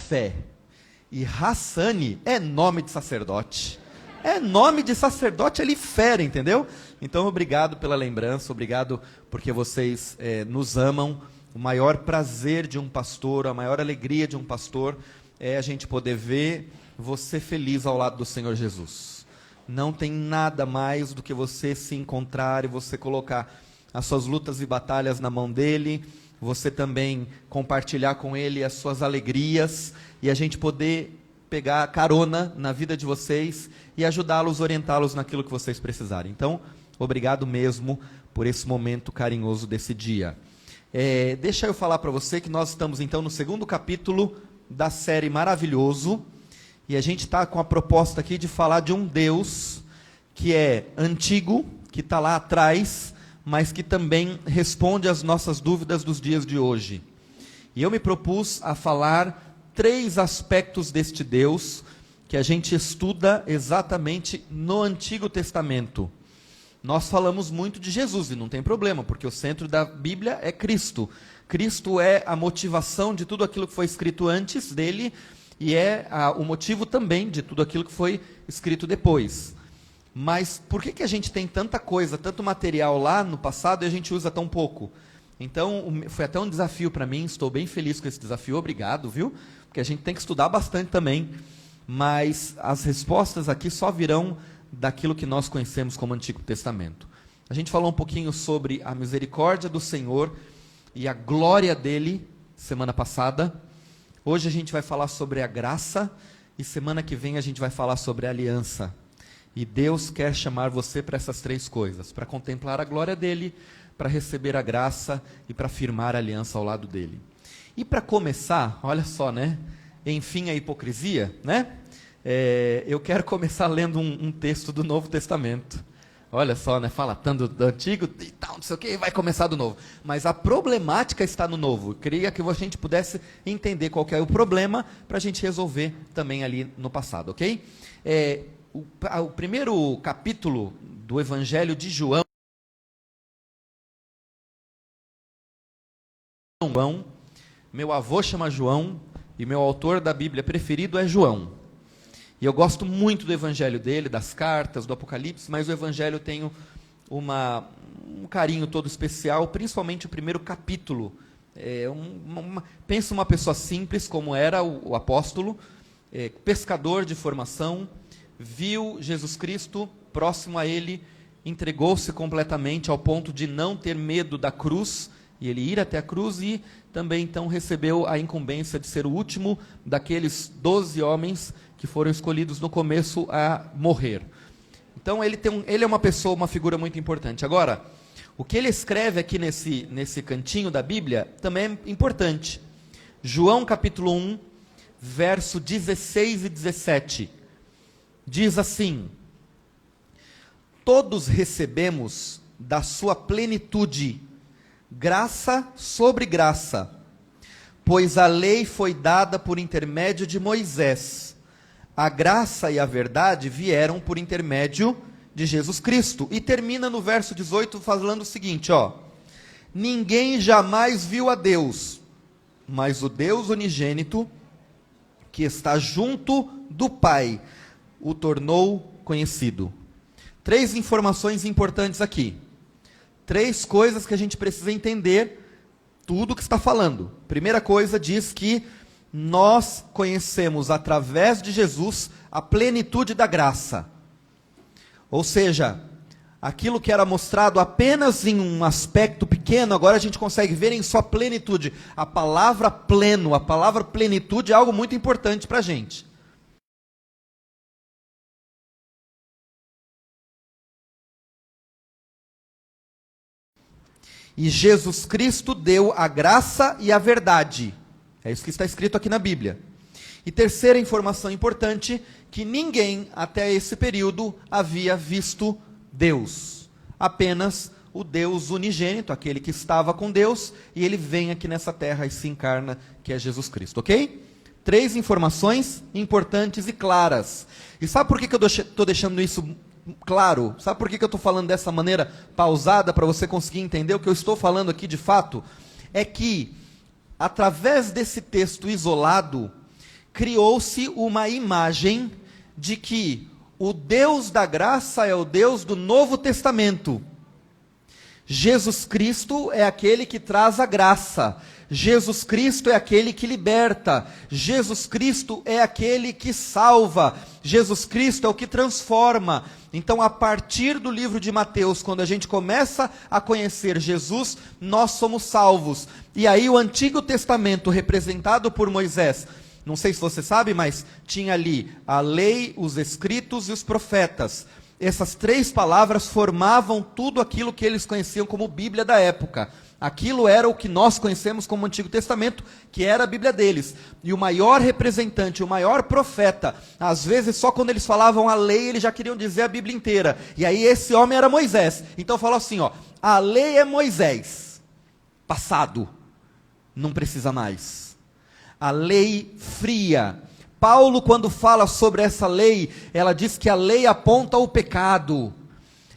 fé. E Hassani é nome de sacerdote. É nome de sacerdote, ele fera, entendeu? Então, obrigado pela lembrança, obrigado porque vocês nos amam. O maior prazer de um pastor, a maior alegria de um pastor é a gente poder ver você feliz ao lado do Senhor Jesus. Não tem nada mais do que você se encontrar e você colocar as suas lutas e batalhas na mão dele, você também compartilhar com ele as suas alegrias e a gente poder pegar carona na vida de vocês e ajudá-los, orientá-los naquilo que vocês precisarem. Então, obrigado mesmo por esse momento carinhoso desse dia. Deixa eu falar para você que nós estamos então no 2º capítulo da série Maravilhoso, e a gente está com a proposta aqui de falar de um Deus que é antigo, que está lá atrás, mas que também responde às nossas dúvidas dos dias de hoje. E eu me propus a falar 3 aspectos deste Deus que a gente estuda exatamente no Antigo Testamento. Nós falamos muito de Jesus, e não tem problema, porque o centro da Bíblia é Cristo. Cristo é a motivação de tudo aquilo que foi escrito antes dele, e é o motivo também de tudo aquilo que foi escrito depois. Mas por que a gente tem tanta coisa, tanto material lá no passado, e a gente usa tão pouco? Então, foi até um desafio para mim, estou bem feliz com esse desafio, obrigado, viu? Porque a gente tem que estudar bastante também, mas as respostas aqui só virão daquilo que nós conhecemos como Antigo Testamento. A gente falou um pouquinho sobre a misericórdia do Senhor e a glória dele semana passada. Hoje a gente vai falar sobre a graça e semana que vem a gente vai falar sobre a aliança. E Deus quer chamar você para essas 3 coisas, para contemplar a glória dele, para receber a graça e para firmar a aliança ao lado dele. E para começar, olha só, né? Enfim, a hipocrisia, né? Eu quero começar lendo um texto do Novo Testamento. Olha só, né? Fala tanto do Antigo e tal, não sei o que, e vai começar do Novo. Mas a problemática está no Novo. Eu queria que a gente pudesse entender qual que é o problema para a gente resolver também ali no passado, ok? O primeiro capítulo do Evangelho de João, meu avô chama João e meu autor da Bíblia preferido é João. E eu gosto muito do evangelho dele, das cartas, do Apocalipse, mas o evangelho tem um carinho todo especial, principalmente o primeiro capítulo. Pensa uma pessoa simples, como era o apóstolo, pescador de formação, viu Jesus Cristo próximo a ele, entregou-se completamente ao ponto de não ter medo da cruz, e ele ir até a cruz, e também então recebeu a incumbência de ser o último daqueles 12 homens que foram escolhidos no começo a morrer. Então ele é uma pessoa, uma figura muito importante. Agora, o que ele escreve aqui nesse cantinho da Bíblia também é importante. João capítulo 1, verso 16 e 17. Diz assim: todos recebemos da sua plenitude graça sobre graça, pois a lei foi dada por intermédio de Moisés. A graça e a verdade vieram por intermédio de Jesus Cristo. E termina no verso 18 falando o seguinte, ninguém jamais viu a Deus, mas o Deus unigênito, que está junto do Pai, o tornou conhecido. 3 informações importantes aqui. 3 coisas que a gente precisa entender tudo o que está falando. Primeira coisa, diz que nós conhecemos através de Jesus a plenitude da graça. Ou seja, aquilo que era mostrado apenas em um aspecto pequeno, agora a gente consegue ver em sua plenitude. A palavra pleno, a palavra plenitude é algo muito importante para a gente. E Jesus Cristo deu a graça e a verdade. É isso que está escrito aqui na Bíblia. E terceira informação importante, que ninguém até esse período havia visto Deus. Apenas o Deus unigênito, aquele que estava com Deus, e ele vem aqui nessa terra e se encarna, que é Jesus Cristo, ok? 3 informações importantes e claras. E sabe por que eu estou deixando isso claro? Sabe por que eu estou falando dessa maneira pausada, para você conseguir entender o que eu estou falando aqui de fato? É que, através desse texto isolado, criou-se uma imagem de que o Deus da graça é o Deus do Novo Testamento. Jesus Cristo é aquele que traz a graça. Jesus Cristo é aquele que liberta. Jesus Cristo é aquele que salva. Jesus Cristo é o que transforma. Então, a partir do livro de Mateus, quando a gente começa a conhecer Jesus, nós somos salvos. E aí o Antigo Testamento, representado por Moisés, não sei se você sabe, mas tinha ali a lei, os escritos e os profetas. Essas três palavras formavam tudo aquilo que eles conheciam como Bíblia da época. Aquilo era o que nós conhecemos como Antigo Testamento, que era a Bíblia deles. E o maior representante, o maior profeta, às vezes só quando eles falavam a lei, eles já queriam dizer a Bíblia inteira. E aí esse homem era Moisés. Então falou assim, ó, a lei é Moisés. Passado. Não precisa mais. A lei fria. Paulo, quando fala sobre essa lei, ela diz que a lei aponta o pecado,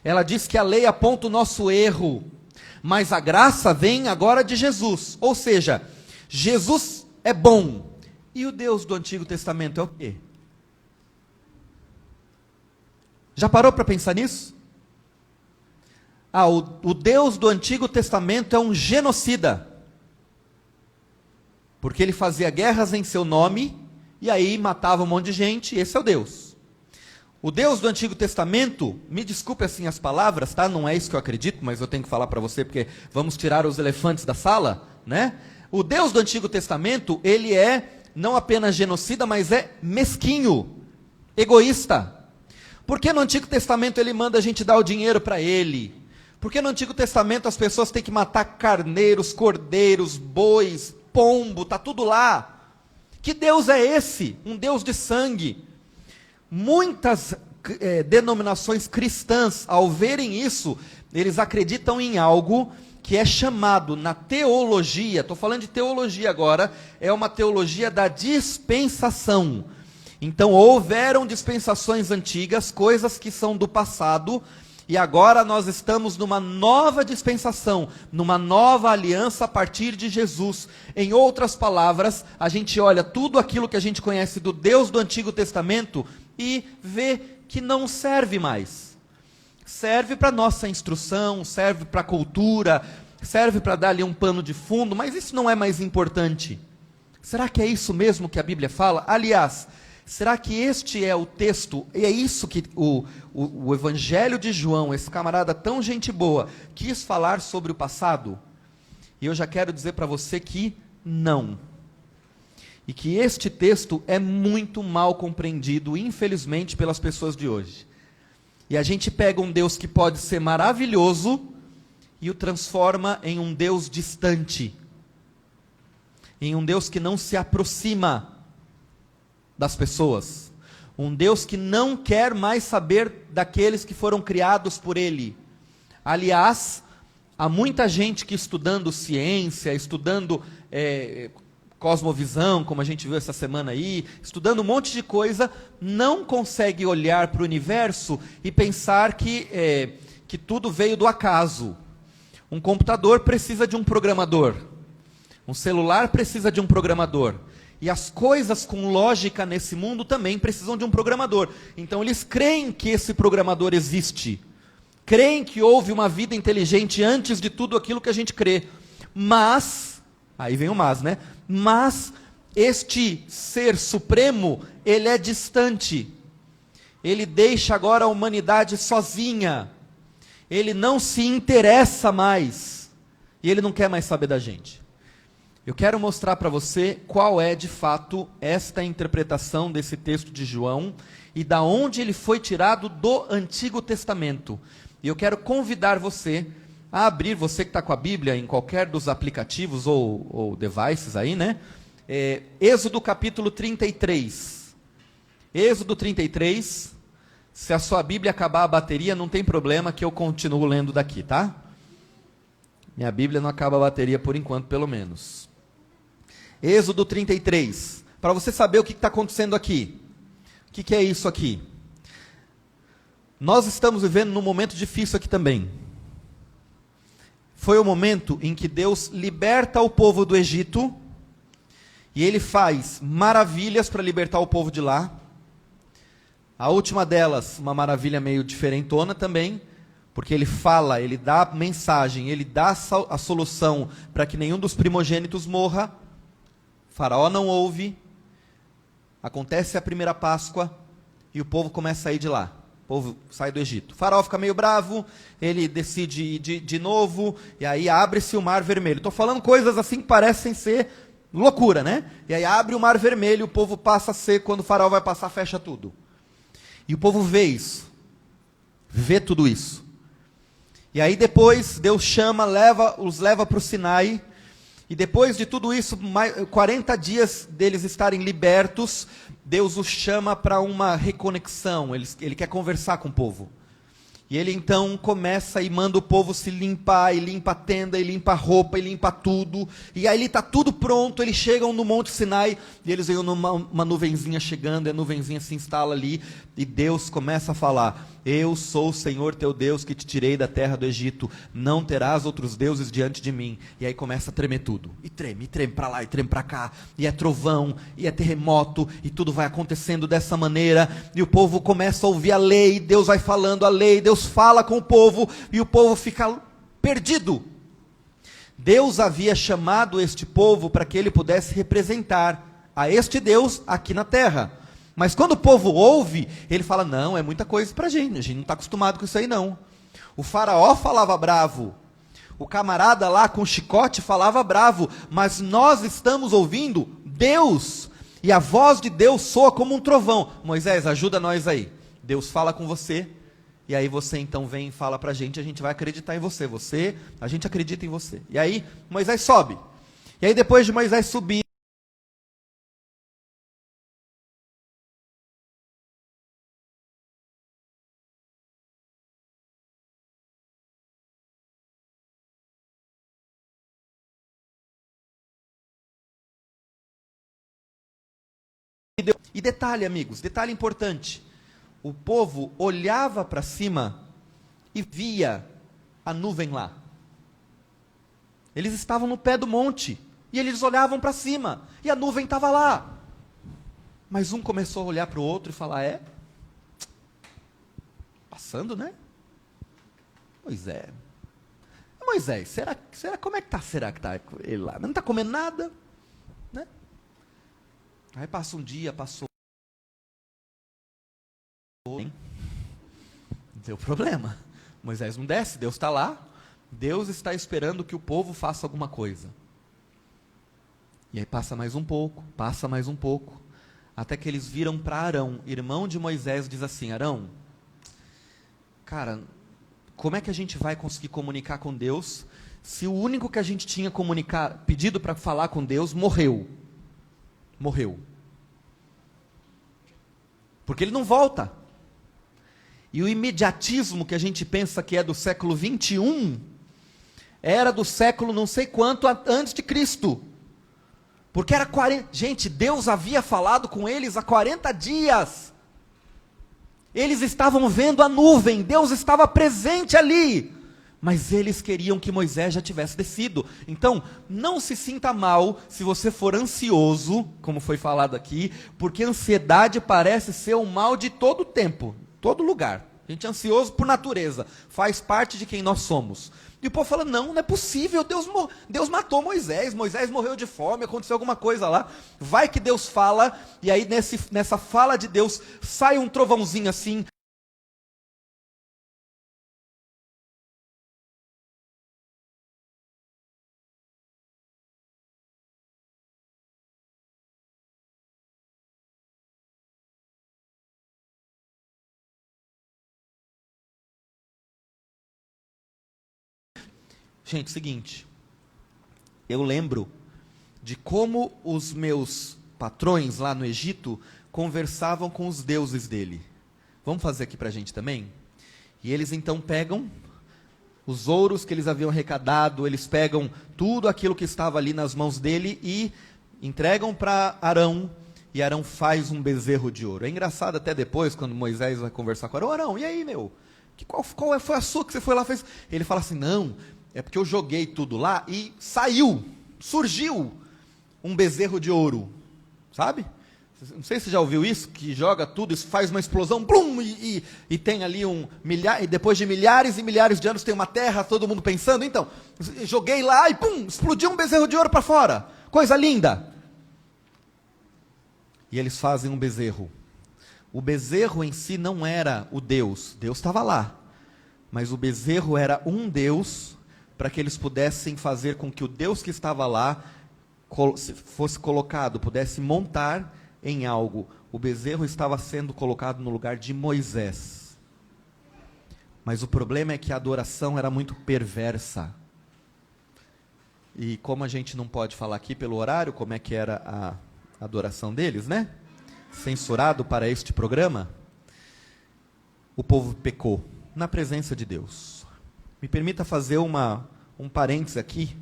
ela diz que a lei aponta o nosso erro, mas a graça vem agora de Jesus, ou seja, Jesus é bom, e o Deus do Antigo Testamento é o quê? Já parou para pensar nisso? O Deus do Antigo Testamento é um genocida, porque ele fazia guerras em seu nome, e aí matava um monte de gente, esse é o Deus. O Deus do Antigo Testamento, me desculpe assim as palavras, tá? Não é isso que eu acredito, mas eu tenho que falar para você, porque vamos tirar os elefantes da sala, né? O Deus do Antigo Testamento, ele é não apenas genocida, mas é mesquinho, egoísta. Por que no Antigo Testamento ele manda a gente dar o dinheiro para ele? Por que no Antigo Testamento as pessoas têm que matar carneiros, cordeiros, bois, pombo, tá tudo lá? Que Deus é esse? Um Deus de sangue. Muitas denominações cristãs, ao verem isso, eles acreditam em algo que é chamado na teologia, estou falando de teologia agora, é uma teologia da dispensação. Então houveram dispensações antigas, coisas que são do passado, e agora nós estamos numa nova dispensação, numa nova aliança a partir de Jesus. Em outras palavras, a gente olha tudo aquilo que a gente conhece do Deus do Antigo Testamento e vê que não serve mais. Serve para nossa instrução, serve para a cultura, serve para dar ali um pano de fundo, mas isso não é mais importante. Será que é isso mesmo que a Bíblia fala? Aliás, será que este é o texto, e é isso que o Evangelho de João, esse camarada tão gente boa, quis falar sobre o passado? E eu já quero dizer para você que não. E que este texto é muito mal compreendido, infelizmente, pelas pessoas de hoje. E a gente pega um Deus que pode ser maravilhoso e o transforma em um Deus distante, em um Deus que não se aproxima das pessoas, um Deus que não quer mais saber daqueles que foram criados por Ele. Aliás, há muita gente que estudando ciência, estudando cosmovisão, como a gente viu essa semana aí, estudando um monte de coisa, não consegue olhar para o universo e pensar que tudo veio do acaso. Um computador precisa de um programador, um celular precisa de um programador, e as coisas com lógica nesse mundo também precisam de um programador. Então eles creem que esse programador existe, creem que houve uma vida inteligente antes de tudo aquilo que a gente crê, mas, aí vem o mas, né? Mas este ser supremo, ele é distante, ele deixa agora a humanidade sozinha, ele não se interessa mais, e ele não quer mais saber da gente. Eu quero mostrar para você qual é de fato esta interpretação desse texto de João, e da onde ele foi tirado do Antigo Testamento. E eu quero convidar você a abrir, você que está com a Bíblia em qualquer dos aplicativos ou devices aí, né? Êxodo capítulo 33. Êxodo 33. Se a sua Bíblia acabar a bateria, não tem problema que eu continuo lendo daqui, tá? Minha Bíblia não acaba a bateria por enquanto, pelo menos. Êxodo 33. Para você saber o que está acontecendo aqui. O que é isso aqui? Nós estamos vivendo num momento difícil aqui também. Foi o momento em que Deus liberta o povo do Egito, E ele faz maravilhas para libertar o povo de lá. A última delas, uma maravilha meio diferentona também, porque ele fala, ele dá a mensagem, ele dá a solução para que nenhum dos primogênitos morra. Faraó não ouve, acontece a primeira Páscoa e o povo começa a ir de lá. O povo sai do Egito. O faraó fica meio bravo, ele decide ir de novo, e aí abre-se o Mar Vermelho. Estou falando coisas assim que parecem ser loucura, né? E aí abre o Mar Vermelho, o povo passa a ser, quando o faraó vai passar, fecha tudo. E o povo vê isso, vê tudo isso. E aí depois Deus chama, os leva para o Sinai, e depois de tudo isso, 40 dias deles estarem libertos, Deus os chama para uma reconexão, ele quer conversar com o povo. E ele então começa e manda o povo se limpar, e limpa a tenda, e limpa a roupa, e limpa tudo. E aí está tudo pronto, eles chegam no Monte Sinai, e eles veem uma nuvenzinha chegando, e a nuvenzinha se instala ali, e Deus começa a falar: eu sou o Senhor teu Deus que te tirei da terra do Egito, não terás outros deuses diante de mim. E aí começa a tremer tudo, e treme para lá, e treme para cá, e é trovão, e é terremoto, e tudo vai acontecendo dessa maneira, e o povo começa a ouvir a lei, Deus vai falando a lei, Deus fala com o povo, e o povo fica perdido. Deus havia chamado este povo para que ele pudesse representar a este Deus aqui na terra. Mas quando o povo ouve, ele fala: não, é muita coisa para a gente não está acostumado com isso aí não. O faraó falava bravo, o camarada lá com o chicote falava bravo, mas nós estamos ouvindo Deus, e a voz de Deus soa como um trovão. Moisés, ajuda nós aí. Deus fala com você, e aí você então vem e fala para a gente vai acreditar em você, a gente acredita em você. E aí Moisés sobe, e aí depois de Moisés subir, e detalhe, amigos, detalhe importante, o povo olhava para cima e via a nuvem lá. Eles estavam no pé do monte, e eles olhavam para cima, e a nuvem estava lá. Mas um começou a olhar para o outro e falar: passando, né? Moisés, será como é que está? Será que está ele lá? Não está comendo nada, né? Aí passa um dia, passou. Não deu problema. Moisés não desce, Deus está lá. Deus está esperando que o povo faça alguma coisa. E aí passa mais um pouco, até que eles viram para Arão, irmão de Moisés, diz assim: Arão, cara, como é que a gente vai conseguir comunicar com Deus, se o único que a gente tinha pedido para falar com Deus, morreu? Porque ele não volta. E o imediatismo que a gente pensa que é do século 21, era do século não sei quanto antes de Cristo. Porque era 40... Gente, Deus havia falado com eles há 40 dias. Eles estavam vendo a nuvem, Deus estava presente ali. Mas eles queriam que Moisés já tivesse descido. Então, não se sinta mal se você for ansioso, como foi falado aqui, porque ansiedade parece ser o mal de todo tempo, todo lugar. A gente é ansioso por natureza, faz parte de quem nós somos. E o povo fala: não é possível, Deus matou Moisés morreu de fome, aconteceu alguma coisa lá. Vai que Deus fala, e aí nessa fala de Deus, sai um trovãozinho assim. Gente, seguinte, eu lembro de como os meus patrões lá no Egito conversavam com os deuses dele. Vamos fazer aqui para a gente também? E eles então pegam os ouros que eles haviam arrecadado, eles pegam tudo aquilo que estava ali nas mãos dele e entregam para Arão, e Arão faz um bezerro de ouro. É engraçado até depois, quando Moisés vai conversar com Arão: Arão, e aí, meu? Qual foi a sua que você foi lá e fez? Ele fala assim: não, é porque eu joguei tudo lá e surgiu um bezerro de ouro, sabe? Não sei se você já ouviu isso, que joga tudo, isso faz uma explosão, blum, e tem ali e depois de milhares e milhares de anos tem uma terra, todo mundo pensando, então, joguei lá e pum, explodiu um bezerro de ouro para fora, coisa linda. E eles fazem um bezerro. O bezerro em si não era o Deus estava lá, mas o bezerro era um Deus, para que eles pudessem fazer com que o Deus que estava lá fosse colocado, pudesse montar em algo. O bezerro estava sendo colocado no lugar de Moisés. Mas o problema é que a adoração era muito perversa. E como a gente não pode falar aqui pelo horário, como é que era a adoração deles, né? Censurado para este programa, o povo pecou na presença de Deus. Me permita fazer um parênteses aqui,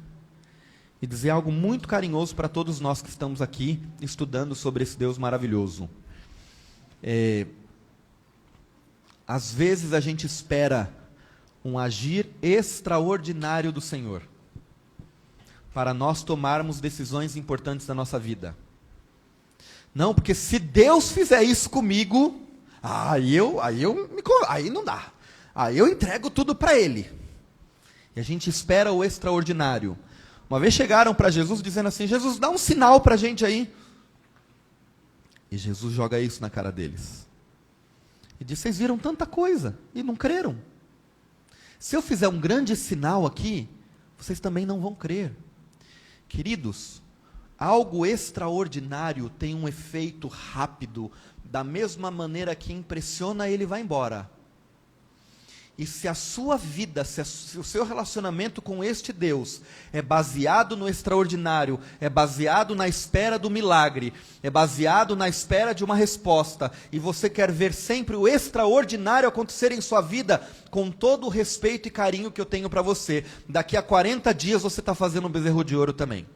e dizer algo muito carinhoso para todos nós que estamos aqui estudando sobre esse Deus maravilhoso. Às vezes a gente espera um agir extraordinário do Senhor para nós tomarmos decisões importantes da nossa vida. Não, porque se Deus fizer isso comigo, aí não dá. Aí eu entrego tudo para Ele. E a gente espera o extraordinário. Uma vez chegaram para Jesus dizendo assim: Jesus, dá um sinal para a gente aí. E Jesus joga isso na cara deles. E diz: vocês viram tanta coisa e não creram. Se eu fizer um grande sinal aqui, vocês também não vão crer. Queridos, algo extraordinário tem um efeito rápido, da mesma maneira que impressiona, ele vai embora. E se a sua vida, se o seu relacionamento com este Deus é baseado no extraordinário, é baseado na espera do milagre, é baseado na espera de uma resposta, e você quer ver sempre o extraordinário acontecer em sua vida, com todo o respeito e carinho que eu tenho para você, daqui a 40 dias você está fazendo um bezerro de ouro também.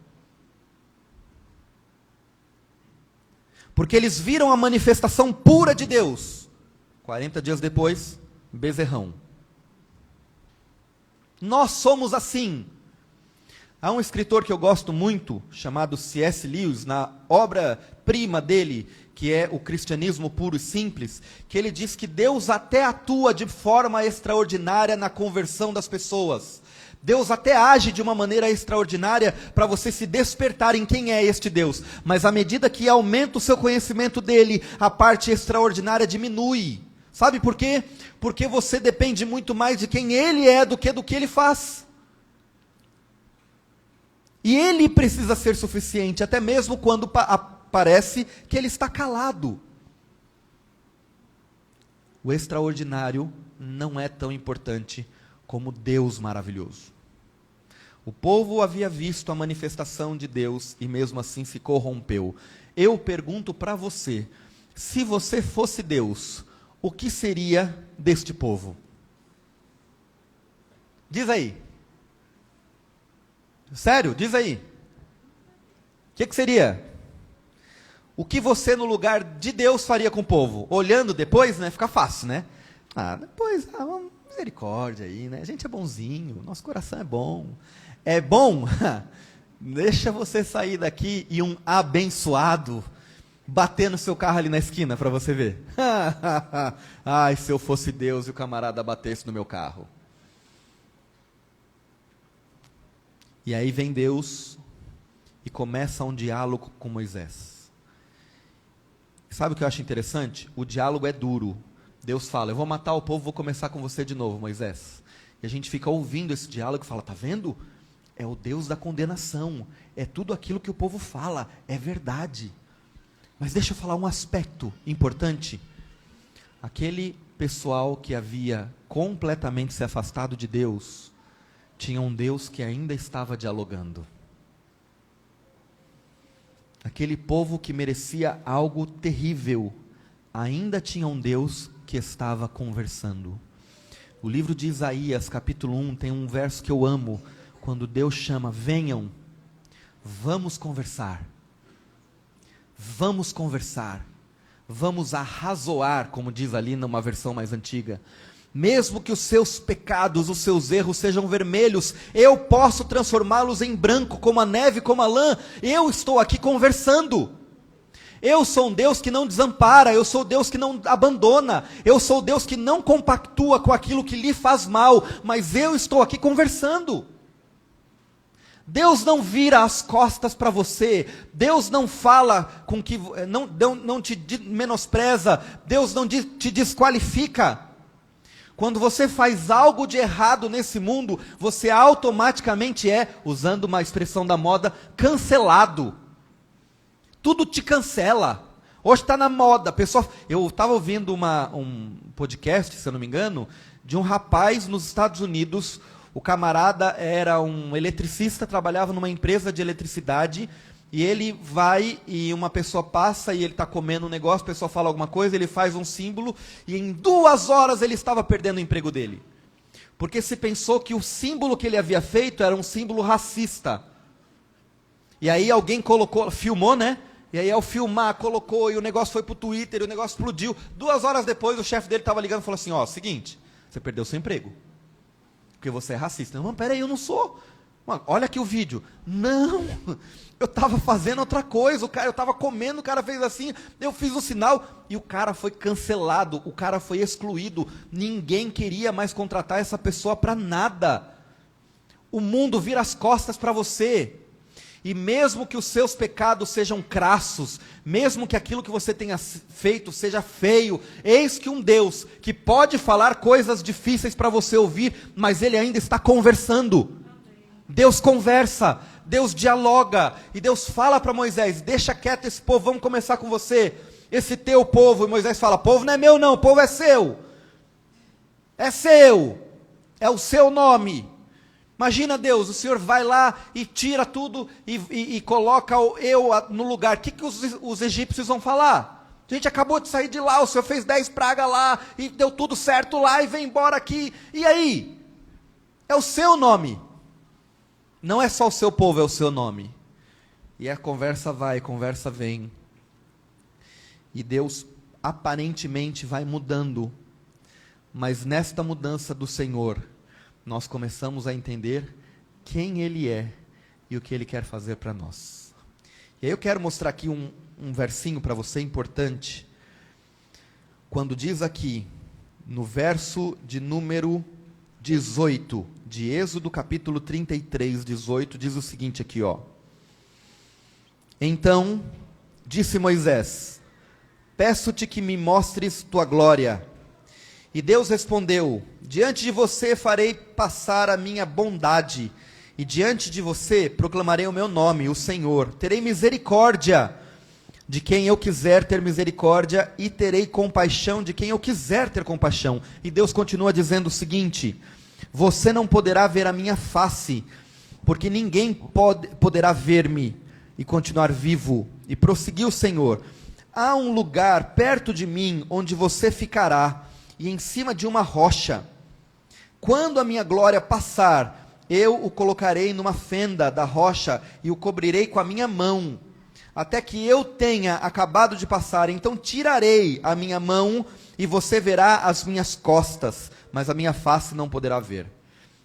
Porque eles viram a manifestação pura de Deus. 40 dias depois, bezerrão. Nós somos assim. Há um escritor que eu gosto muito, chamado C.S. Lewis, na obra-prima dele, que é o Cristianismo Puro e Simples, que ele diz que Deus até atua de forma extraordinária na conversão das pessoas. Deus até age de uma maneira extraordinária para você se despertar em quem é este Deus. Mas à medida que aumenta o seu conhecimento dele, a parte extraordinária diminui. Sabe por quê? Porque você depende muito mais de quem Ele é do que Ele faz. E Ele precisa ser suficiente, até mesmo quando parece que Ele está calado. O extraordinário não é tão importante como Deus maravilhoso. O povo havia visto a manifestação de Deus e mesmo assim se corrompeu. Eu pergunto para você, se você fosse Deus, o que seria deste povo? Diz aí. Sério, diz aí. O que seria? O que você no lugar de Deus faria com o povo? Olhando depois, né? Fica fácil, né? Depois, misericórdia aí, né? A gente é bonzinho, nosso coração é bom. É bom? Deixa você sair daqui e um abençoado bater no seu carro ali na esquina para você ver. Ai, se eu fosse Deus e o camarada batesse no meu carro. E aí vem Deus e começa um diálogo com Moisés. Sabe o que eu acho interessante? O diálogo é duro. Deus fala: eu vou matar o povo, vou começar com você de novo, Moisés. E a gente fica ouvindo esse diálogo e fala: tá vendo? É o Deus da condenação. É tudo aquilo que o povo fala, é verdade. Mas deixa eu falar um aspecto importante. Aquele pessoal que havia completamente se afastado de Deus, tinha um Deus que ainda estava dialogando. Aquele povo que merecia algo terrível, ainda tinha um Deus que estava conversando. O livro de Isaías, capítulo 1, tem um verso que eu amo, quando Deus chama: venham, vamos conversar. Vamos conversar, vamos arrazoar, como diz ali numa versão mais antiga. Mesmo que os seus pecados, os seus erros sejam vermelhos, eu posso transformá-los em branco, como a neve, como a lã. Eu estou aqui conversando. Eu sou um Deus que não desampara, eu sou Deus que não abandona, eu sou Deus que não compactua com aquilo que lhe faz mal, mas eu estou aqui conversando. Deus não vira as costas para você, Deus não fala com que, não te menospreza, Deus não te desqualifica. Quando você faz algo de errado nesse mundo, você automaticamente é, usando uma expressão da moda, cancelado. Tudo te cancela. Hoje está na moda. Pessoal, eu estava ouvindo um podcast, se eu não me engano, de um rapaz nos Estados Unidos. O camarada era um eletricista, trabalhava numa empresa de eletricidade, e ele vai e uma pessoa passa e ele está comendo um negócio, a pessoa fala alguma coisa, ele faz um símbolo, e em 2 horas ele estava perdendo o emprego dele. Porque se pensou que o símbolo que ele havia feito era um símbolo racista. E aí alguém colocou, filmou, né? E aí ao filmar, colocou, e o negócio foi pro Twitter, e o negócio explodiu. 2 horas depois, o chefe dele estava ligando e falou assim, ó, seguinte, você perdeu seu emprego. Porque você é racista. Não, peraí, eu não sou. Mano, olha aqui o vídeo. Não, eu estava fazendo outra coisa, eu estava comendo, o cara fez assim, eu fiz um sinal, e o cara foi cancelado, o cara foi excluído. Ninguém queria mais contratar essa pessoa para nada. O mundo vira as costas para você. E mesmo que os seus pecados sejam crassos, mesmo que aquilo que você tenha feito seja feio, eis que um Deus que pode falar coisas difíceis para você ouvir, mas Ele ainda está conversando. Deus conversa, Deus dialoga, e Deus fala para Moisés, deixa quieto esse povo, vamos começar com você, esse teu povo. E Moisés fala, povo não é meu não, o povo é seu, é o seu nome. Imagina Deus, o Senhor vai lá e tira tudo e coloca eu no lugar. O que os egípcios vão falar? A gente acabou de sair de lá, o Senhor fez 10 pragas lá, e deu tudo certo lá, e vem embora aqui. E aí? É o seu nome. Não é só o seu povo, é o seu nome. E a conversa vai, conversa vem. E Deus aparentemente vai mudando. Mas nesta mudança do Senhor, nós começamos a entender quem Ele é e o que Ele quer fazer para nós. E aí eu quero mostrar aqui um versinho para você importante. Quando diz aqui, no verso de número 18, de Êxodo capítulo 33, 18, diz o seguinte aqui, ó. Então, disse Moisés, peço-te que me mostres tua glória. E Deus respondeu, diante de você farei passar a minha bondade, e diante de você proclamarei o meu nome, o Senhor. Terei misericórdia de quem eu quiser ter misericórdia, e terei compaixão de quem eu quiser ter compaixão. E Deus continua dizendo o seguinte, você não poderá ver a minha face, porque ninguém poderá ver-me e continuar vivo. E prosseguiu o Senhor, há um lugar perto de mim, onde você ficará, e em cima de uma rocha. Quando a minha glória passar, eu o colocarei numa fenda da rocha, e o cobrirei com a minha mão, até que eu tenha acabado de passar. Então tirarei a minha mão, e você verá as minhas costas, mas a minha face não poderá ver.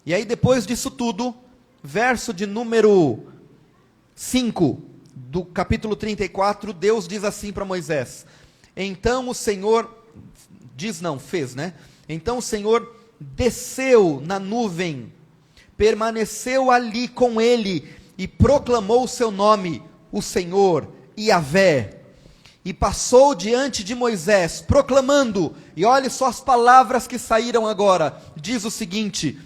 E aí depois disso tudo, verso de número 5, do capítulo 34, Deus diz assim para Moisés, então o Senhor, fez, né? Então o Senhor desceu na nuvem, permaneceu ali com ele, e proclamou o seu nome, o Senhor, Yahvé, e passou diante de Moisés, proclamando, e olhe só as palavras que saíram agora, diz o seguinte,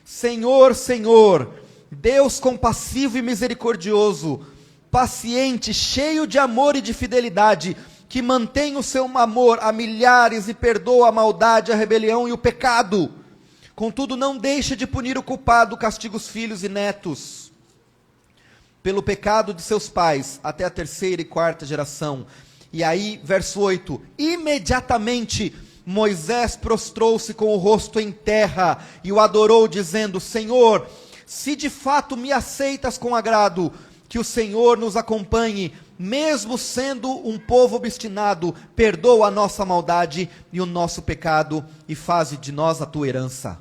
Senhor, Senhor, Deus compassivo e misericordioso, paciente, cheio de amor e de fidelidade, que mantém o seu amor a milhares e perdoa a maldade, a rebelião e o pecado. Contudo, não deixa de punir o culpado, castiga os filhos e netos, pelo pecado de seus pais, até a 3ª e 4ª geração. E aí, verso 8, imediatamente Moisés prostrou-se com o rosto em terra, e o adorou, dizendo, Senhor, se de fato me aceitas com agrado, que o Senhor nos acompanhe, mesmo sendo um povo obstinado, perdoa a nossa maldade e o nosso pecado e faze de nós a tua herança.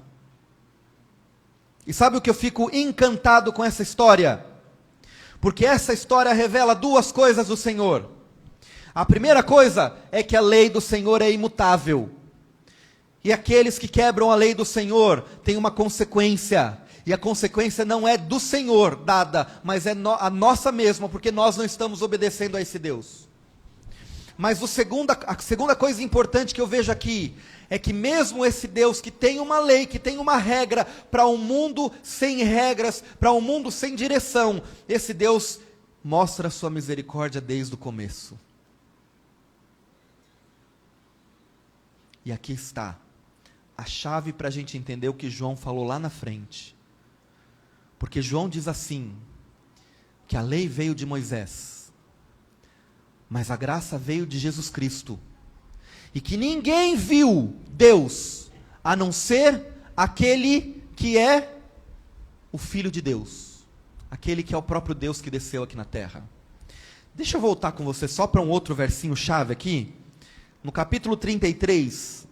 E sabe o que eu fico encantado com essa história? Porque essa história revela duas coisas do Senhor. A primeira coisa é que a lei do Senhor é imutável. E aqueles que quebram a lei do Senhor têm uma consequência. E a consequência não é do Senhor dada, mas é a nossa mesma, porque nós não estamos obedecendo a esse Deus. Mas a segunda coisa importante que eu vejo aqui, é que mesmo esse Deus que tem uma lei, que tem uma regra, para um mundo sem regras, para um mundo sem direção, esse Deus mostra a sua misericórdia desde o começo. E aqui está a chave para a gente entender o que João falou lá na frente. Porque João diz assim, que a lei veio de Moisés, mas a graça veio de Jesus Cristo. E que ninguém viu Deus, a não ser aquele que é o Filho de Deus. Aquele que é o próprio Deus que desceu aqui na terra. Deixa eu voltar com você só para um outro versinho chave aqui. No capítulo 33,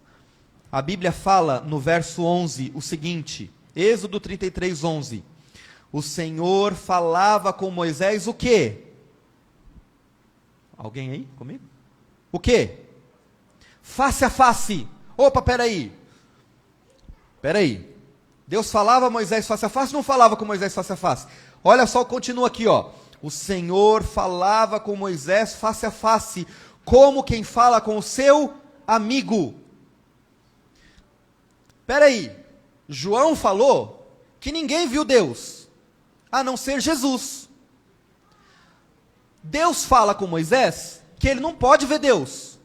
a Bíblia fala no verso 11 o seguinte, Êxodo 33, 11. O Senhor falava com Moisés o quê? Alguém aí comigo? O quê? Face a face. Opa, peraí. Deus falava a Moisés face a face, não falava com Moisés face a face. Olha só, continua aqui, ó. O Senhor falava com Moisés face a face, como quem fala com o seu amigo. Peraí, João falou que ninguém viu Deus, a não ser Jesus. Deus fala com Moisés que ele não pode ver Deus,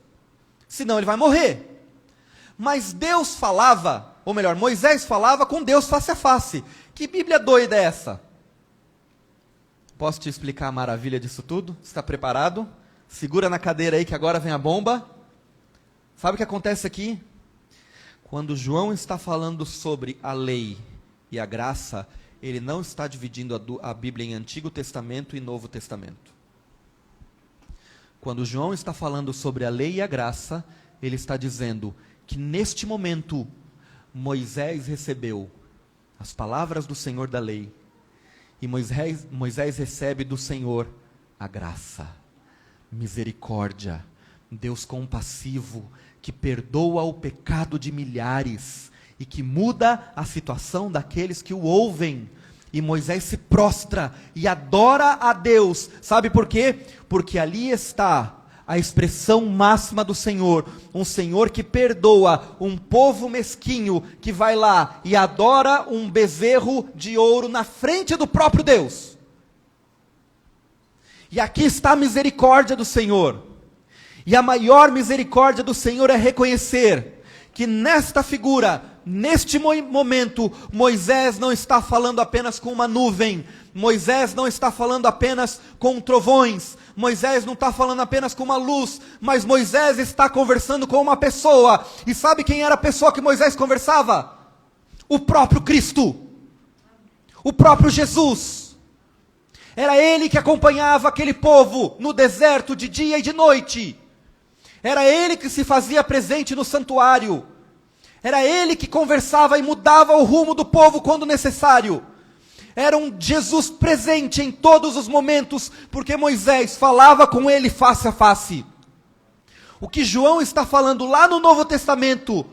senão ele vai morrer. Mas Deus falava, ou melhor, Moisés falava com Deus face a face. Que Bíblia doida é essa? Posso te explicar a maravilha disso tudo? Está preparado? Segura na cadeira aí que agora vem a bomba. Sabe o que acontece aqui? Quando João está falando sobre a lei e a graça, ele não está dividindo a Bíblia em Antigo Testamento e Novo Testamento. Quando João está falando sobre a lei e a graça, ele está dizendo que neste momento, Moisés recebeu as palavras do Senhor da lei, e Moisés recebe do Senhor a graça, misericórdia, Deus compassivo, que perdoa o pecado de milhares, e que muda a situação daqueles que o ouvem. E Moisés se prostra e adora a Deus. Sabe por quê? Porque ali está a expressão máxima do Senhor. Um Senhor que perdoa um povo mesquinho que vai lá e adora um bezerro de ouro na frente do próprio Deus. E aqui está a misericórdia do Senhor. E a maior misericórdia do Senhor é reconhecer que nesta figura, neste momento, Moisés não está falando apenas com uma nuvem, Moisés não está falando apenas com trovões, Moisés não está falando apenas com uma luz, mas Moisés está conversando com uma pessoa. E sabe quem era a pessoa que Moisés conversava? O próprio Cristo, o próprio Jesus. Era ele que acompanhava aquele povo no deserto de dia e de noite. Era ele que se fazia presente no santuário. Era ele que conversava e mudava o rumo do povo quando necessário. Era um Jesus presente em todos os momentos, porque Moisés falava com ele face a face. O que João está falando lá no Novo Testamento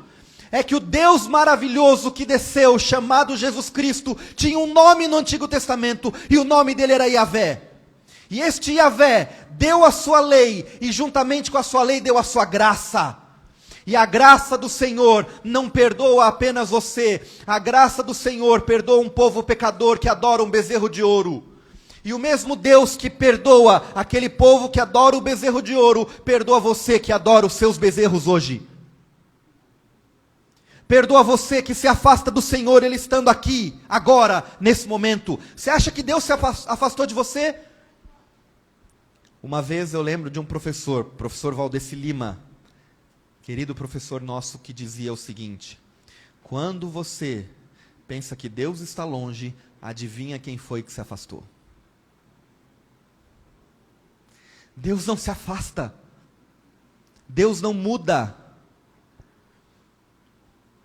é que o Deus maravilhoso que desceu, chamado Jesus Cristo, tinha um nome no Antigo Testamento, e o nome dele era Yahvé. E este Yahvé deu a sua lei, e juntamente com a sua lei deu a sua graça. E a graça do Senhor não perdoa apenas você, a graça do Senhor perdoa um povo pecador que adora um bezerro de ouro. E o mesmo Deus que perdoa aquele povo que adora o bezerro de ouro, perdoa você que adora os seus bezerros hoje. Perdoa você que se afasta do Senhor, Ele estando aqui, agora, nesse momento. Você acha que Deus se afastou de você? Uma vez eu lembro de um professor Valdeci Lima, querido professor nosso, que dizia o seguinte: quando você pensa que Deus está longe, adivinha quem foi que se afastou? Deus não se afasta. Deus não muda.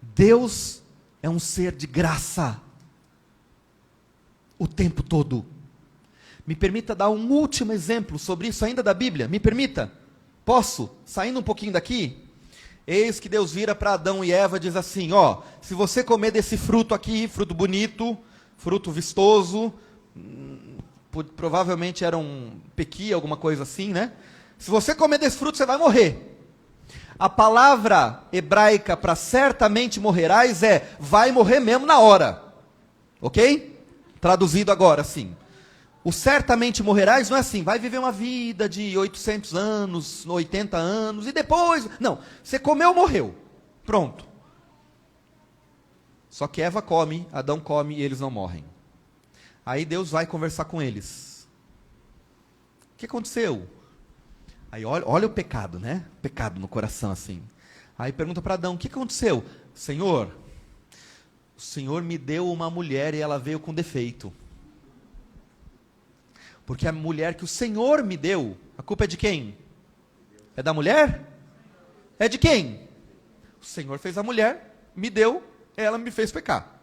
Deus é um ser de graça. O tempo todo. Me permita dar um último exemplo sobre isso ainda da Bíblia. Me permita? Posso? Saindo um pouquinho daqui. Eis que Deus vira para Adão e Eva e diz assim, ó, se você comer desse fruto aqui, fruto bonito, fruto vistoso, provavelmente era um pequi, alguma coisa assim, né? Se você comer desse fruto, você vai morrer. A palavra hebraica para certamente morrerás é, vai morrer mesmo na hora. Ok? Traduzido agora, assim. O certamente morrerás não é assim, vai viver uma vida de 800 anos, 80 anos, e depois... Não, você comeu, morreu. Pronto. Só que Eva come, Adão come e eles não morrem. Aí Deus vai conversar com eles. O que aconteceu? Aí olha o pecado, né? Pecado no coração assim. Aí pergunta para Adão, o que aconteceu? Senhor, o Senhor me deu uma mulher e ela veio com defeito. Porque a mulher que o Senhor me deu, a culpa é de quem? É da mulher? É de quem? O Senhor fez a mulher, me deu, ela me fez pecar.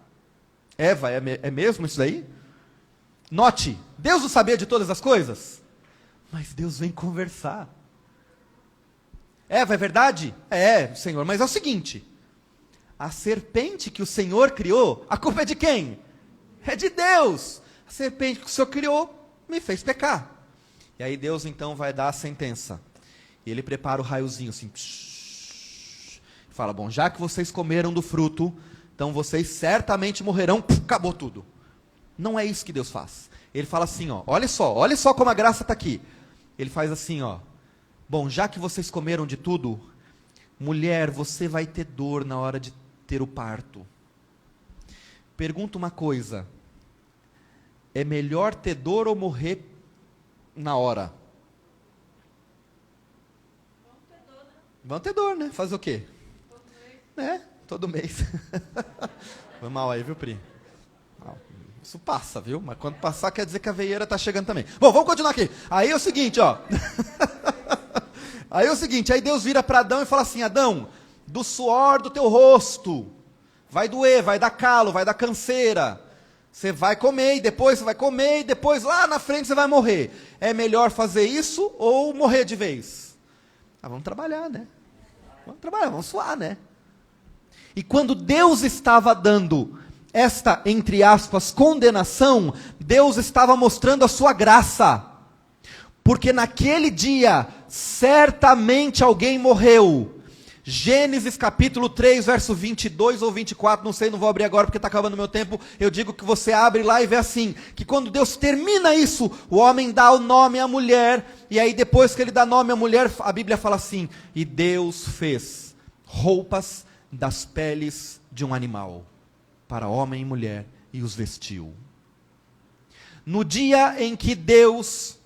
Eva, é mesmo isso daí? Note, Deus não sabia de todas as coisas? Mas Deus vem conversar. Eva, é verdade? É, Senhor, mas é o seguinte, a serpente que o Senhor criou, a culpa é de quem? É de Deus. A serpente que o Senhor criou, me fez pecar. E aí Deus então vai dar a sentença. E ele prepara o raiozinho assim. Fala, bom, já que vocês comeram do fruto, então vocês certamente morrerão. Acabou tudo. Não é isso que Deus faz. Ele fala assim, ó, olha só como a graça está aqui. Ele faz assim, ó. Bom, já que vocês comeram de tudo, mulher, você vai ter dor na hora de ter o parto. Pergunta uma coisa. É melhor ter dor ou morrer na hora? Vão ter dor, né? Fazer o quê? Todo mês. Foi mal aí, viu, Pri? Isso passa, viu? Mas quando passar quer dizer que a veieira está chegando também. Bom, vamos continuar aqui. Aí é o seguinte, ó. Aí Deus vira para Adão e fala assim, Adão, do suor do teu rosto, vai doer, vai dar calo, vai dar canseira. Você vai comer, e depois você vai comer, e depois lá na frente você vai morrer. É melhor fazer isso ou morrer de vez? Vamos trabalhar, né? Vamos trabalhar, vamos suar, né? E quando Deus estava dando esta, entre aspas, condenação, Deus estava mostrando a sua graça. Porque naquele dia, certamente alguém morreu. Gênesis capítulo 3, verso 22 ou 24, não sei, não vou abrir agora porque está acabando o meu tempo, eu digo que você abre lá e vê assim, que quando Deus termina isso, o homem dá o nome à mulher, e aí depois que ele dá nome à mulher, a Bíblia fala assim, e Deus fez roupas das peles de um animal, para homem e mulher, e os vestiu. No dia em que Deus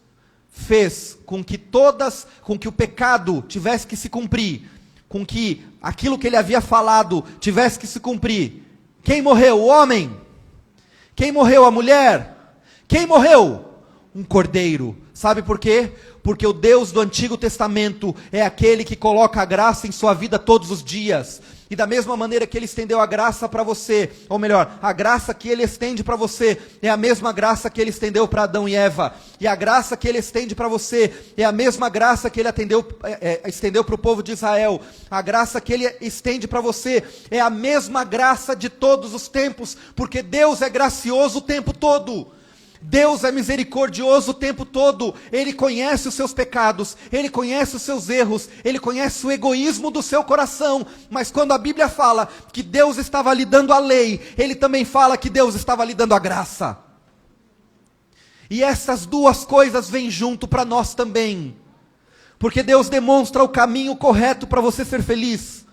fez com que o pecado tivesse que se cumprir, com que aquilo que ele havia falado tivesse que se cumprir. Quem morreu? O homem. Quem morreu? A mulher. Quem morreu? Um cordeiro. Sabe por quê? Porque o Deus do Antigo Testamento é aquele que coloca a graça em sua vida todos os dias. E da mesma maneira que ele estendeu a graça para você, ou melhor, a graça que ele estende para você, é a mesma graça que ele estendeu para Adão e Eva. E a graça que ele estende para você, é a mesma graça que ele estendeu para o povo de Israel. A graça que ele estende para você, é a mesma graça de todos os tempos, porque Deus é gracioso o tempo todo. Deus é misericordioso o tempo todo, Ele conhece os seus pecados, Ele conhece os seus erros, Ele conhece o egoísmo do seu coração, mas quando a Bíblia fala que Deus estava lhe dando a lei, Ele também fala que Deus estava lhe dando a graça, e essas duas coisas vêm junto para nós também, porque Deus demonstra o caminho correto para você ser feliz,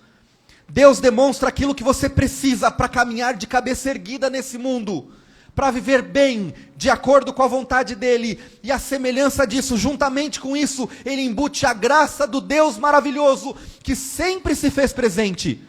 Deus demonstra aquilo que você precisa para caminhar de cabeça erguida nesse mundo, para viver bem, de acordo com a vontade dEle, e a semelhança disso, juntamente com isso, Ele embute a graça do Deus maravilhoso, que sempre se fez presente,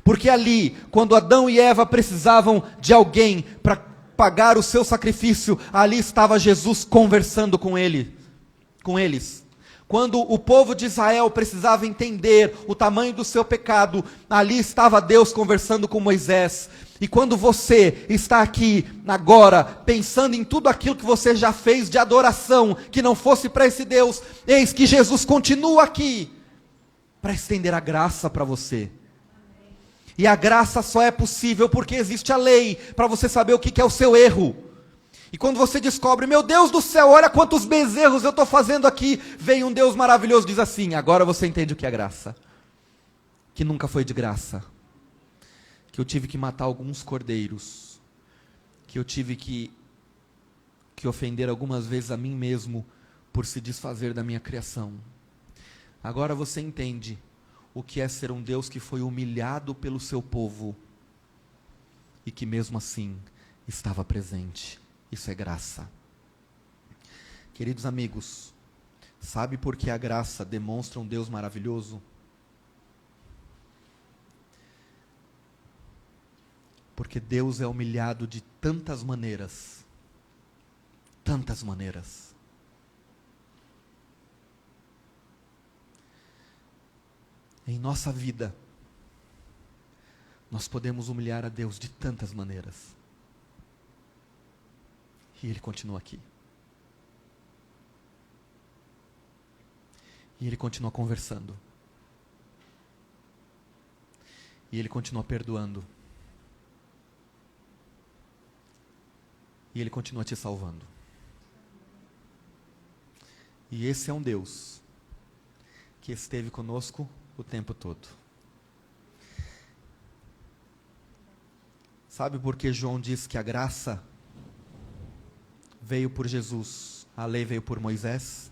porque ali, quando Adão e Eva precisavam de alguém para pagar o seu sacrifício, ali estava Jesus conversando com eles. Quando o povo de Israel precisava entender o tamanho do seu pecado, ali estava Deus conversando com Moisés. E quando você está aqui agora, pensando em tudo aquilo que você já fez de adoração, que não fosse para esse Deus, eis que Jesus continua aqui, para estender a graça para você. E a graça só é possível porque existe a lei, para você saber o que é o seu erro. E quando você descobre, meu Deus do céu, olha quantos bezerros eu estou fazendo aqui, vem um Deus maravilhoso e diz assim, agora você entende o que é graça. Que nunca foi de graça. Que eu tive que matar alguns cordeiros. Que eu tive que ofender algumas vezes a mim mesmo, por se desfazer da minha criação. Agora você entende o que é ser um Deus que foi humilhado pelo seu povo, e que mesmo assim estava presente. Isso é graça. Queridos amigos, sabe por que a graça demonstra um Deus maravilhoso? Porque Deus é humilhado de tantas maneiras. Tantas maneiras. Em nossa vida, nós podemos humilhar a Deus de tantas maneiras. E Ele continua aqui. E Ele continua conversando. E Ele continua perdoando. E Ele continua te salvando. E esse é um Deus que esteve conosco o tempo todo. Sabe por que João diz que a graça veio por Jesus, a lei veio por Moisés?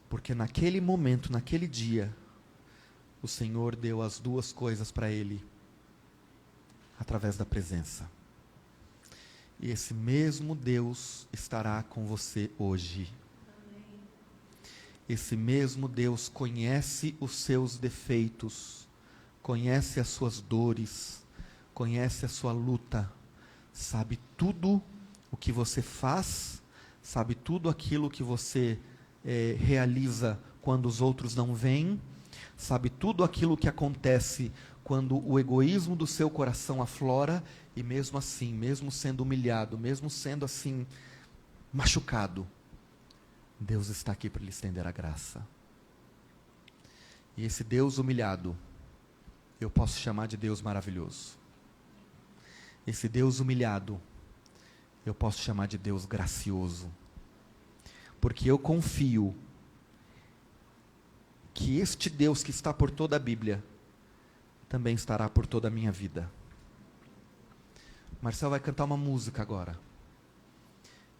Porque naquele momento, naquele dia, o Senhor deu as duas coisas para ele, através da presença. E esse mesmo Deus estará com você hoje. Esse mesmo Deus conhece os seus defeitos, conhece as suas dores, conhece a sua luta, sabe tudo o que você faz, sabe tudo aquilo que você realiza quando os outros não veem, sabe tudo aquilo que acontece quando o egoísmo do seu coração aflora, e mesmo assim, mesmo sendo humilhado, mesmo sendo assim, machucado, Deus está aqui para lhe estender a graça. E esse Deus humilhado, eu posso chamar de Deus maravilhoso. Esse Deus humilhado, eu posso chamar de Deus gracioso. Porque eu confio que este Deus que está por toda a Bíblia, também estará por toda a minha vida. Marcel vai cantar uma música agora,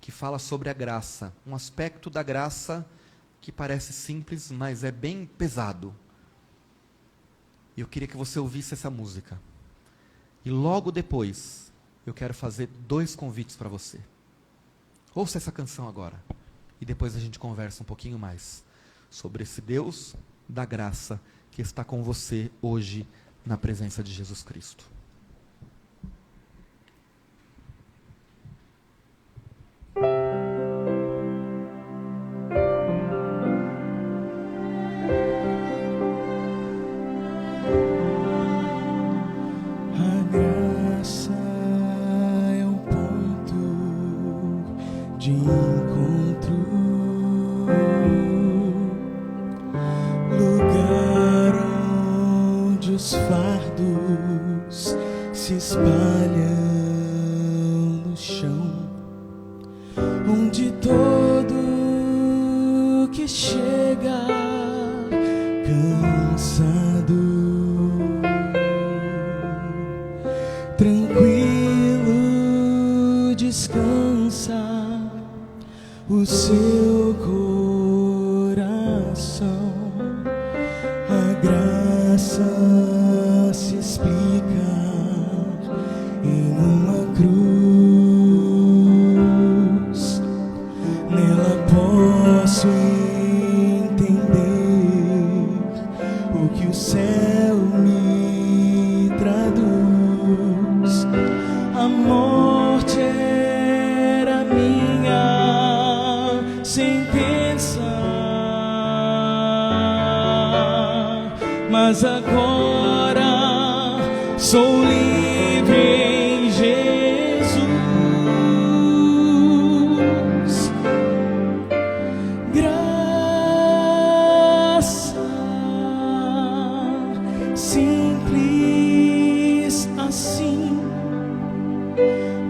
que fala sobre a graça, um aspecto da graça que parece simples, mas é bem pesado. E eu queria que você ouvisse essa música. E logo depois, eu quero fazer 2 convites para você. Ouça essa canção agora, e depois a gente conversa um pouquinho mais sobre esse Deus da graça que está com você hoje na presença de Jesus Cristo. De encontro, lugar onde os fardos se espalham no chão, onde todo que chega cansado, tranquilo descansa o seu coração. A graça se explica em uma cruz. Nela posso entender o que o céu me traduz. A morte era minha sentença, mas agora sou livre em Jesus. Graça simples assim,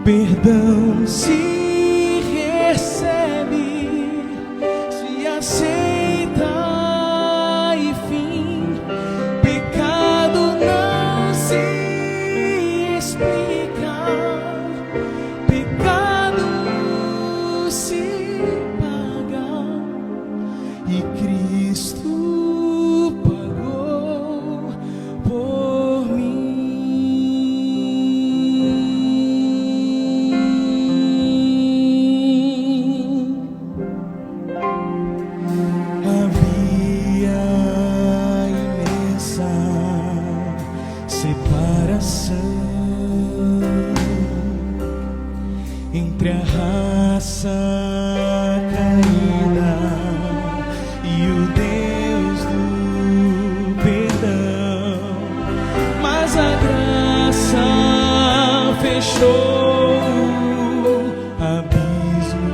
perdão se recebe, se aceita e fim. Pecado não se explica, pecado se paga, e Cristo pagou por mim. Havia imensa separação entre a raça caída e o Deus do perdão, mas a graça fechou o abismo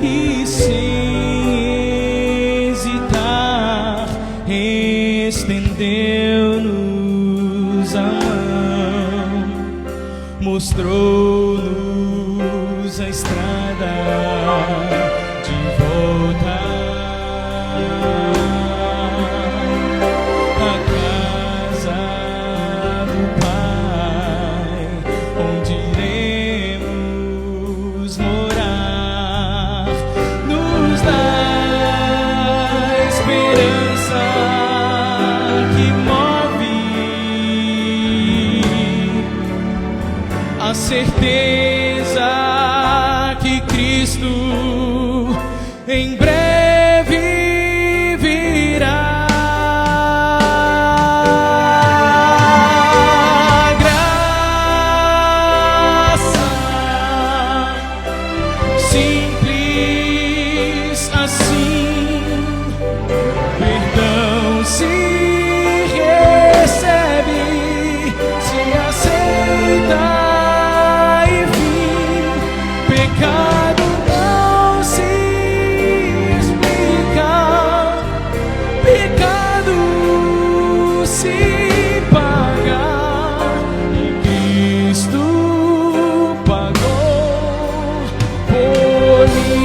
e, sem hesitar, estendeu-nos a mão, mostrou-nos a estrada de volta à casa do Pai, onde iremos morar. Nos dá esperança que move, a certeza que Cristo em breve virá. Graça simples assim, perdão se recebe, se aceita e fim. Pecado não se explica, pecado se paga, e Cristo pagou por mim.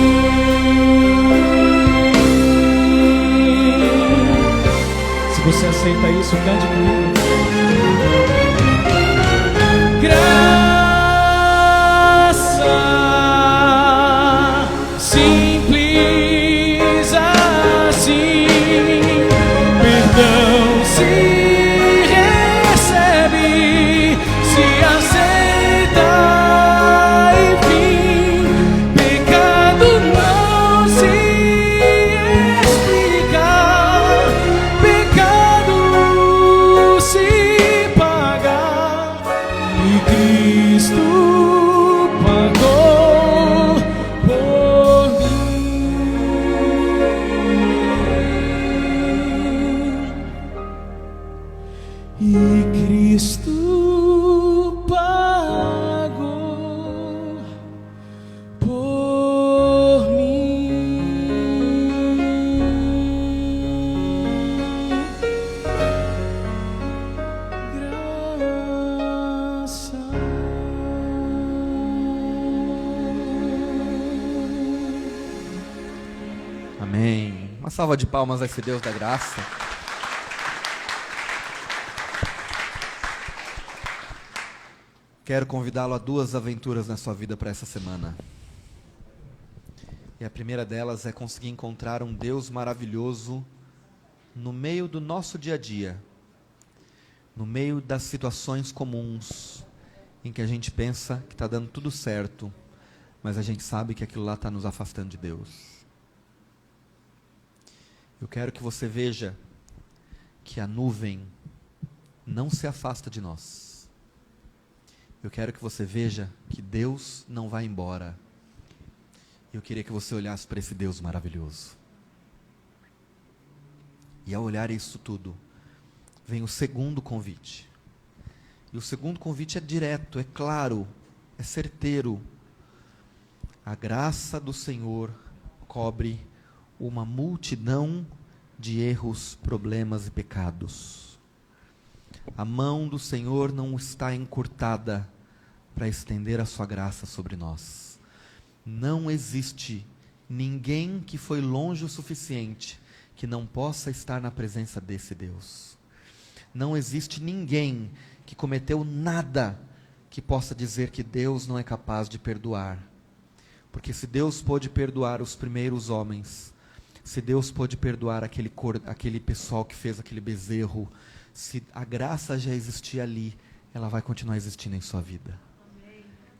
Se você aceita isso, cante comigo. Graça simples assim, perdão se recebe, se aceita e fim. Pecado não se explica, pecado se paga, e Cristo pagou por mim. E Cristo pagou por mim. Graça. Amém. Uma salva de palmas a esse Deus da graça. Quero convidá-lo a 2 aventuras na sua vida para essa semana. E a primeira delas é conseguir encontrar um Deus maravilhoso no meio do nosso dia a dia, no meio das situações comuns, em que a gente pensa que está dando tudo certo, mas a gente sabe que aquilo lá está nos afastando de Deus. Eu quero que você veja que a nuvem não se afasta de nós. Eu quero que você veja que Deus não vai embora. Eu queria que você olhasse para esse Deus maravilhoso. E ao olhar isso tudo, vem o segundo convite. E o segundo convite é direto, é claro, é certeiro. A graça do Senhor cobre uma multidão de erros, problemas e pecados. A mão do Senhor não está encurtada para estender a sua graça sobre nós. Não existe ninguém que foi longe o suficiente que não possa estar na presença desse Deus. Não existe ninguém que cometeu nada que possa dizer que Deus não é capaz de perdoar. Porque se Deus pôde perdoar os primeiros homens, se Deus pôde perdoar aquele pessoal que fez aquele bezerro, se a graça já existia ali, ela vai continuar existindo em sua vida.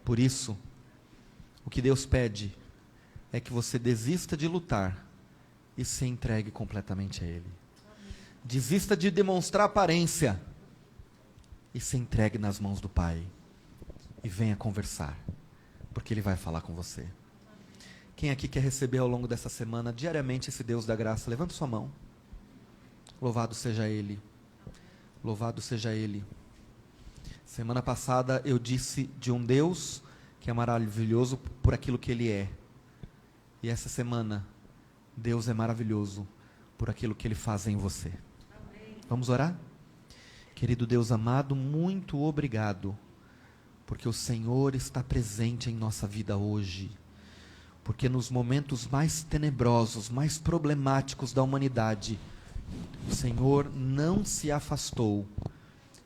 Por isso, o que Deus pede é que você desista de lutar e se entregue completamente a Ele. Desista de demonstrar aparência e se entregue nas mãos do Pai. E venha conversar, porque Ele vai falar com você. Quem aqui quer receber ao longo dessa semana, diariamente, esse Deus da graça? Levanta sua mão. Louvado seja Ele. Louvado seja Ele. Semana passada eu disse de um Deus que é maravilhoso por aquilo que Ele é. E essa semana, Deus é maravilhoso por aquilo que Ele faz em você. Amém. Vamos orar? Querido Deus amado, muito obrigado, porque o Senhor está presente em nossa vida hoje. Porque nos momentos mais tenebrosos, mais problemáticos da humanidade, o Senhor não se afastou.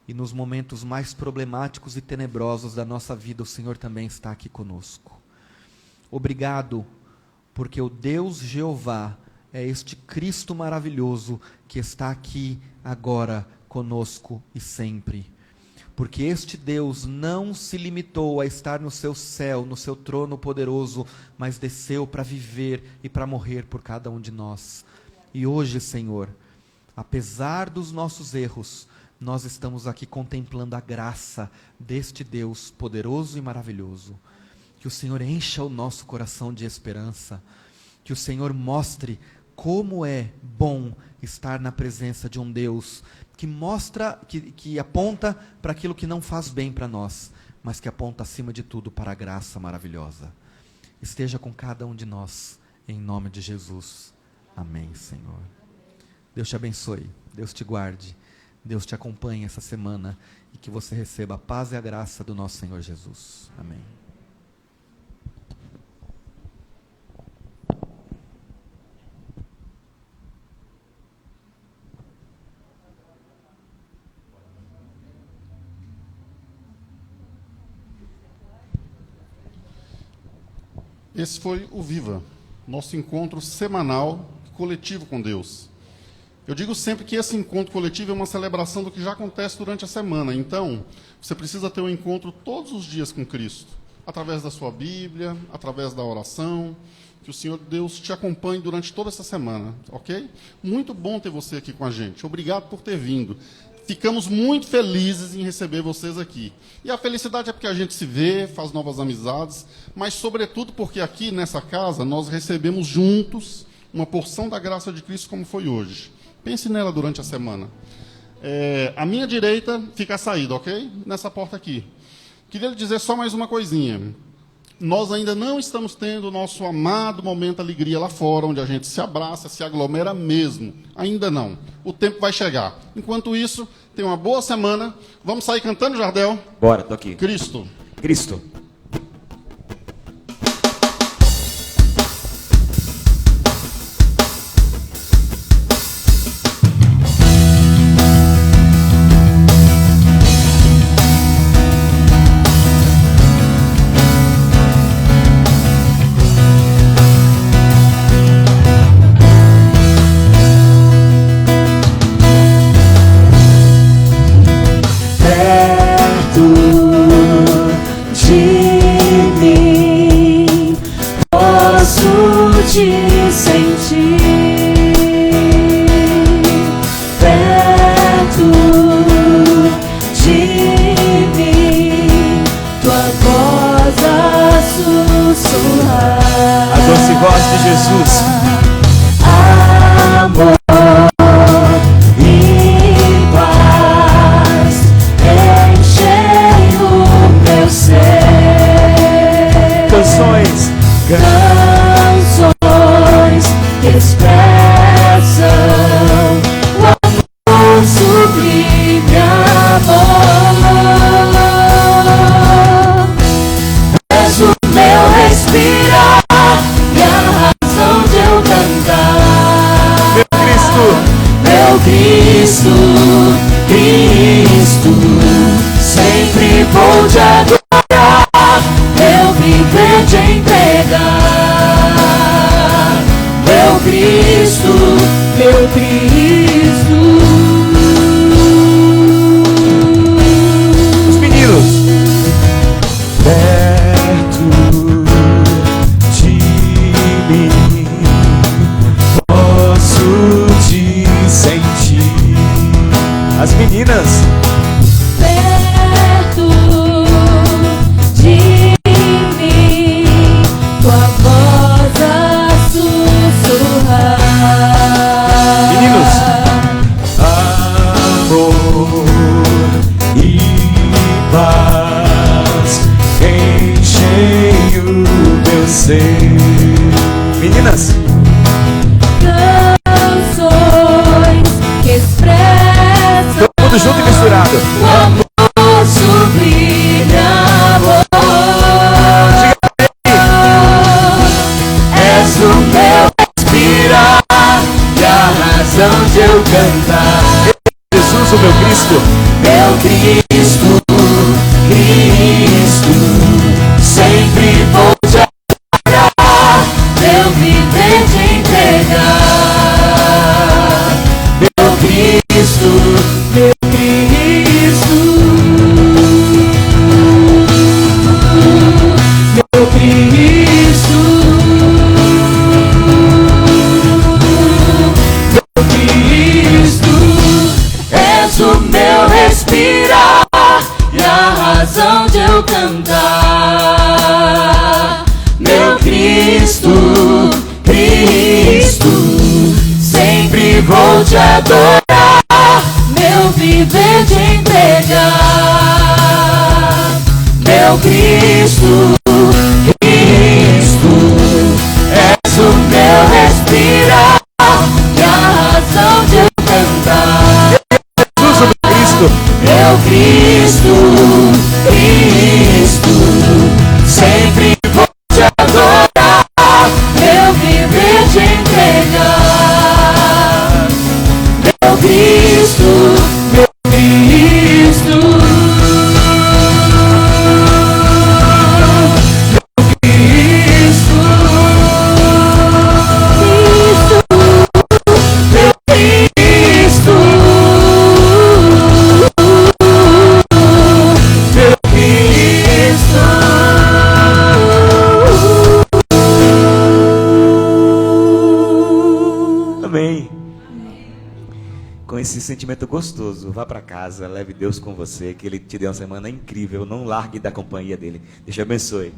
E nos momentos mais problemáticos e tenebrosos da nossa vida, o Senhor também está aqui conosco. Obrigado, porque o Deus Jeová é este Cristo maravilhoso que está aqui agora conosco e sempre. Porque este Deus não se limitou a estar no seu céu, no seu trono poderoso, mas desceu para viver e para morrer por cada um de nós. E hoje, Senhor, apesar dos nossos erros, nós estamos aqui contemplando a graça deste Deus poderoso e maravilhoso. Que o Senhor encha o nosso coração de esperança. Que o Senhor mostre como é bom estar na presença de um Deus que mostra, que aponta para aquilo que não faz bem para nós, mas que aponta acima de tudo para a graça maravilhosa. Esteja com cada um de nós, em nome de Jesus. Amém, Senhor. Deus te abençoe, Deus te guarde, Deus te acompanhe essa semana e que você receba a paz e a graça do nosso Senhor Jesus. Amém. Esse foi o Viva, nosso encontro semanal, coletivo com Deus. Eu digo sempre que esse encontro coletivo é uma celebração do que já acontece durante a semana. Então, você precisa ter um encontro todos os dias com Cristo, através da sua Bíblia, através da oração, que o Senhor Deus te acompanhe durante toda essa semana, ok? Muito bom ter você aqui com a gente. Obrigado por ter vindo. Ficamos muito felizes em receber vocês aqui. E a felicidade é porque a gente se vê, faz novas amizades, mas sobretudo porque aqui nessa casa nós recebemos juntos uma porção da graça de Cristo como foi hoje. Pense nela durante a semana. À minha direita fica a saída, ok? Nessa porta aqui. Queria lhe dizer só mais uma coisinha. Nós ainda não estamos tendo o nosso amado momento alegria lá fora, onde a gente se abraça, se aglomera mesmo. Ainda não. O tempo vai chegar. Enquanto isso, tenha uma boa semana. Vamos sair cantando, Jardel? Bora, tô aqui. Cristo. Cristo. te sentir perto de mim, tua voz a sussurrar. A doce voz de Jesus. Amor meu Cristo. Os meninos. Perto de mim, posso te sentir. As meninas. Perto de mim, tua voz a sussurrar. Meninos. Amor e paz enchem o meu ser. Meninas. Canções que expressam Todo mundo junto e misturado. o amor sublime, amor. És o meu respirar e a razão de eu cantar. Jesus, o meu Cristo. Meu Cristo, Cristo, sempre vou te adorar, meu viver te entregar. Meu Cristo, meu Cristo, meu Cristo, meu Cristo, és o meu respirar e a razão de eu cantar. Meu Cristo, Cristo, sempre vou te adorar, meu viver te entregar. Meu Cristo, Cristo, és o meu respirar e a razão de eu cantar. Jesus, o meu Cristo. Meu Cristo, Cristo, sempre vou te adorar, meu viver te entregar. Meu Cristo, meu Cristo, meu Cristo, Cristo, meu Cristo. Meu Cristo. Amém. Com esse sentimento gostoso, vá para casa, leve Deus com você, que Ele te dê uma semana incrível. Não largue da companhia dele. Deus te abençoe.